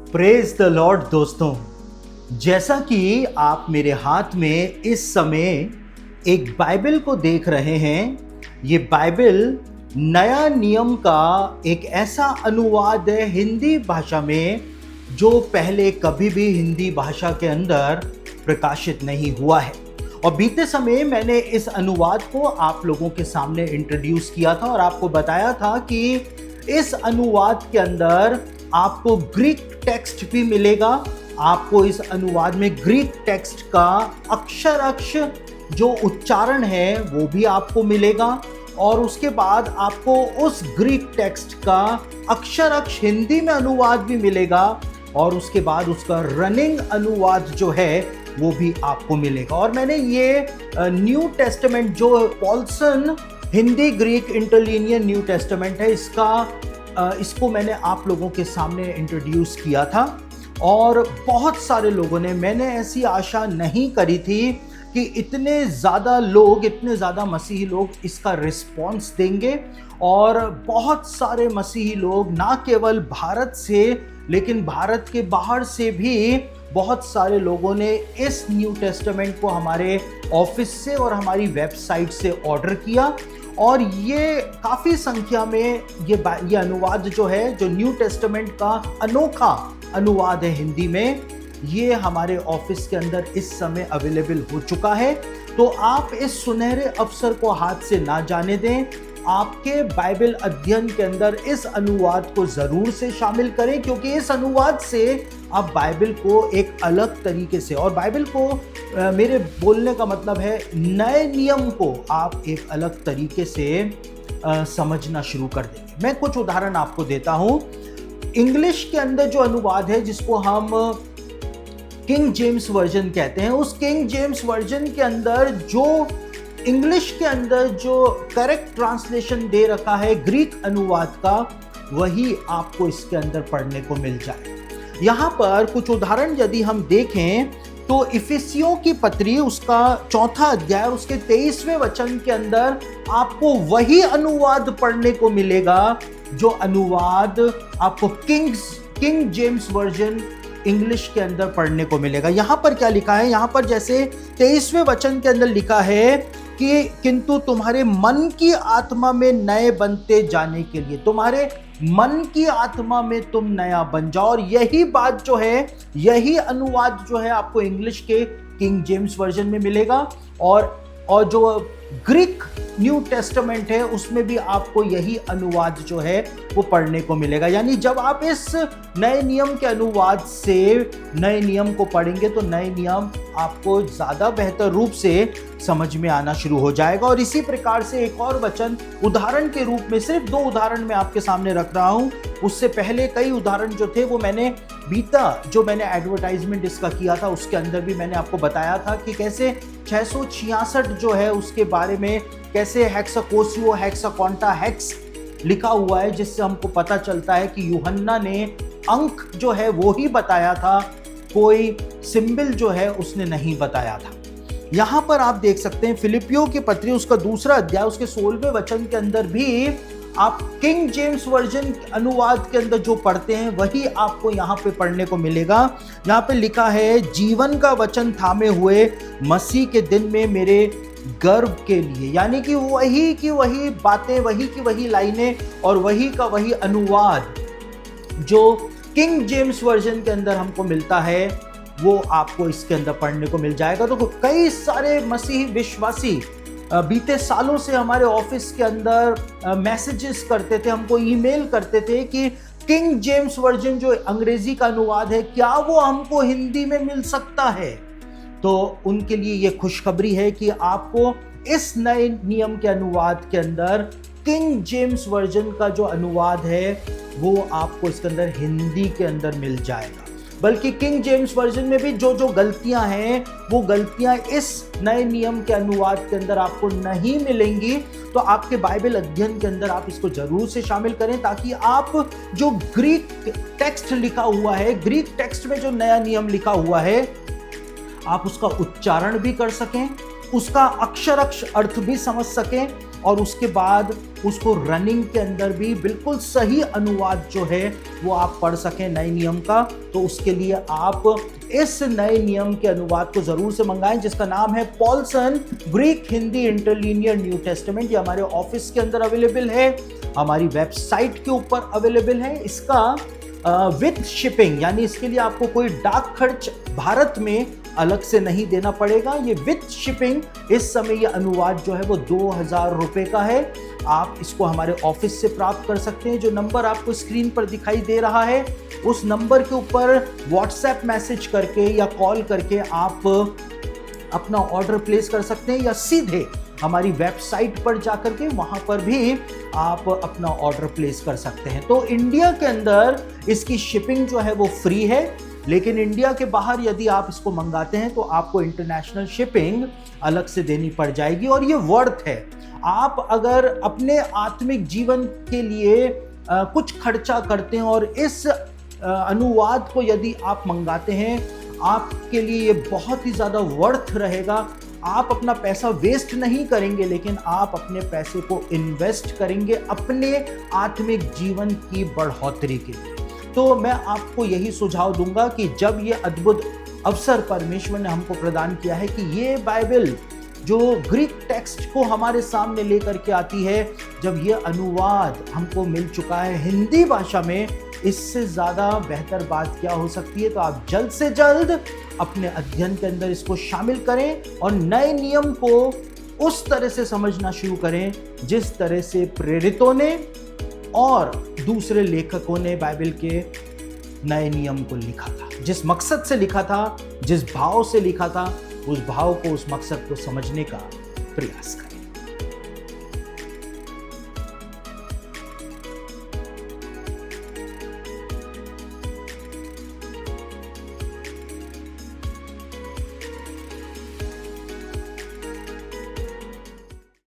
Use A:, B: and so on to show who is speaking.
A: Praise the Lord दोस्तों, जैसा कि आप मेरे हाथ में इस समय एक बाइबल को देख रहे हैं, ये बाइबल नया नियम का एक ऐसा अनुवाद है हिंदी भाषा में जो पहले कभी भी हिंदी भाषा के अंदर प्रकाशित नहीं हुआ है। और बीते समय मैंने इस अनुवाद को आप लोगों के सामने इंट्रोड्यूस किया था और आपको बताया था कि इस अनुवाद के अंदर आपको ग्रीक टेक्स्ट भी मिलेगा। आपको इस अनुवाद में ग्रीक टेक्स्ट का अक्षर जो उच्चारण है वो भी आपको मिलेगा और उसके बाद आपको उस ग्रीक टेक्स्ट का अक्षर हिंदी में अनुवाद भी मिलेगा और उसके बाद उसका रनिंग अनुवाद जो है वो भी आपको मिलेगा। और मैंने ये न्यू टेस्टामेंट जो Paulson Hindi Greek interlinear new testament है, इसको मैंने आप लोगों के सामने इंट्रोड्यूस किया था और बहुत सारे लोगों ने, मैंने ऐसी आशा नहीं करी थी कि इतने ज़्यादा मसीही लोग इसका रिस्पॉन्स देंगे। और बहुत सारे मसीही लोग ना केवल भारत से लेकिन भारत के बाहर से भी बहुत सारे लोगों ने इस न्यू टेस्टामेंट को हमारे ऑफिस से और हमारी वेबसाइट से ऑर्डर किया और ये काफ़ी संख्या में ये अनुवाद जो है, जो न्यू टेस्टामेंट का अनोखा अनुवाद है हिंदी में, ये हमारे ऑफिस के अंदर इस समय अवेलेबल हो चुका है। तो आप इस सुनहरे अवसर को हाथ से ना जाने दें। आपके बाइबल अध्ययन के अंदर इस अनुवाद को जरूर से शामिल करें, क्योंकि इस अनुवाद से आप बाइबल को एक अलग तरीके से, और बाइबल को मेरे बोलने का मतलब है नए नियम को आप एक अलग तरीके से समझना शुरू कर देंगे। मैं कुछ उदाहरण आपको देता हूं। इंग्लिश के अंदर जो अनुवाद है जिसको हम किंग जेम्स वर्जन कहते हैं, उस किंग जेम्स वर्जन के अंदर जो इंग्लिश के अंदर जो करेक्ट ट्रांसलेशन दे रखा है ग्रीक अनुवाद का, वही आपको इसके अंदर पढ़ने को मिल जाए। यहाँ पर कुछ उदाहरण यदि हम देखें तो इफिसियों की पत्री उसका 4 अध्याय उसके 23वें वचन के अंदर आपको वही अनुवाद पढ़ने को मिलेगा जो अनुवाद आपको किंग जेम्स वर्जन इंग्लिश के अंदर पढ़ने को मिलेगा। यहाँ पर क्या लिखा है? यहाँ पर जैसे 23वें वचन के अंदर लिखा है कि किंतु तुम्हारे मन की आत्मा में नए बनते जाने के लिए, तुम्हारे मन की आत्मा में तुम नया बन जाओ। और यही बात जो है, यही अनुवाद जो है आपको इंग्लिश के किंग जेम्स वर्जन में मिलेगा और जो ग्रीक न्यू टेस्टामेंट है उसमें भी आपको यही अनुवाद जो है वो पढ़ने को मिलेगा। यानी जब आप इस नए नियम के अनुवाद से नए नियम को पढ़ेंगे तो नए नियम आपको ज़्यादा बेहतर रूप से समझ में आना शुरू हो जाएगा। और इसी प्रकार से एक और वचन उदाहरण के रूप में, सिर्फ 2 उदाहरण मैं आपके सामने रख रहा हूँ। उससे पहले कई उदाहरण जो थे वो मैंने जो मैंने एडवर्टाइजमेंट इसका किया था उसके अंदर भी मैंने आपको बताया था कि कैसे 666 जो है उसके बारे में, कैसे हेक्साकोसियो हेक्साकोंटा हेक्स लिखा हुआ है, जिससे हमको पता चलता है कि यूहन्ना ने अंक जो है वो ही बताया था, कोई सिंबल जो है उसने नहीं बताया था। यहाँ पर आप देख सकते हैं फिलिपियों की पत्री उसका 2 अध्याय उसके 16वें वचन के अंदर भी आप किंग जेम्स वर्जन अनुवाद के अंदर जो पढ़ते हैं वही आपको यहाँ पे पढ़ने को मिलेगा। यहाँ पे लिखा है, जीवन का वचन थामे हुए मसीह के दिन में मेरे गर्व के लिए। यानी कि वही की वही बातें, वही की वही लाइनें और वही का वही अनुवाद जो किंग जेम्स वर्जन के अंदर हमको मिलता है वो आपको इसके अंदर पढ़ने को मिल जाएगा। तो कई सारे मसीही विश्वासी बीते सालों से हमारे ऑफिस के अंदर मैसेजेस करते थे, हमको ईमेल करते थे कि किंग जेम्स वर्जन जो अंग्रेजी का अनुवाद है क्या वो हमको हिंदी में मिल सकता है। तो उनके लिए ये खुशखबरी है कि आपको इस नए नियम के अनुवाद के अंदर किंग जेम्स वर्जन का जो अनुवाद है वो आपको इसके अंदर हिंदी के अंदर मिल जाएगा। बल्कि किंग जेम्स वर्जन में भी जो गलतियां हैं वो गलतियां इस नए नियम के अनुवाद के अंदर आपको नहीं मिलेंगी। तो आपके बाइबल अध्ययन के अंदर आप इसको जरूर से शामिल करें, ताकि आप जो ग्रीक टेक्स्ट लिखा हुआ है, ग्रीक टेक्स्ट में जो नया नियम लिखा हुआ है, आप उसका उच्चारण भी कर सकें, उसका अक्षर अर्थ भी समझ सकें और उसके बाद उसको रनिंग के अंदर भी बिल्कुल सही अनुवाद जो है वो आप पढ़ सकें नए नियम का। तो उसके लिए आप इस नए नियम के अनुवाद को जरूर से मंगाएं, जिसका नाम है Paulson Greek Hindi interlinear new testament. ये हमारे ऑफिस के अंदर अवेलेबल है, हमारी वेबसाइट के ऊपर अवेलेबल है। इसका विथ शिपिंग, यानी इसके लिए आपको कोई डाक खर्च भारत में अलग से नहीं देना पड़ेगा। ये विथ शिपिंग इस समय ये अनुवाद जो है वो 2000 रुपए का है। आप इसको हमारे ऑफिस से प्राप्त कर सकते हैं। जो नंबर आपको स्क्रीन पर दिखाई दे रहा है उस नंबर के ऊपर व्हाट्सएप मैसेज करके या कॉल करके आप अपना ऑर्डर प्लेस कर सकते हैं, या सीधे हमारी वेबसाइट पर जाकर के वहां पर भी आप अपना ऑर्डर प्लेस कर सकते हैं। तो इंडिया के अंदर इसकी शिपिंग जो है वो फ्री है, लेकिन इंडिया के बाहर यदि आप इसको मंगाते हैं तो आपको इंटरनेशनल शिपिंग अलग से देनी पड़ जाएगी, और ये वर्थ है। आप अगर अपने आत्मिक जीवन के लिए कुछ खर्चा करते हैं और इस अनुवाद को यदि आप मंगाते हैं, आपके लिए ये बहुत ही ज़्यादा वर्थ रहेगा। आप अपना पैसा वेस्ट नहीं करेंगे, लेकिन आप अपने पैसे को इन्वेस्ट करेंगे अपने आत्मिक जीवन की बढ़ोतरी के लिए। तो मैं आपको यही सुझाव दूंगा कि जब ये अद्भुत अवसर परमेश्वर ने हमको प्रदान किया है कि ये बाइबल जो ग्रीक टेक्स्ट को हमारे सामने लेकर के आती है, जब ये अनुवाद हमको मिल चुका है हिंदी भाषा में, इससे ज़्यादा बेहतर बात क्या हो सकती है। तो आप जल्द से जल्द अपने अध्ययन के अंदर इसको शामिल करें और नए नियम को उस तरह से समझना शुरू करें जिस तरह से प्रेरितों ने और दूसरे लेखकों ने बाइबल के नए नियम को लिखा था। जिस मकसद से लिखा था, जिस भाव से लिखा था, उस भाव को, उस मकसद को समझने का प्रयास करें।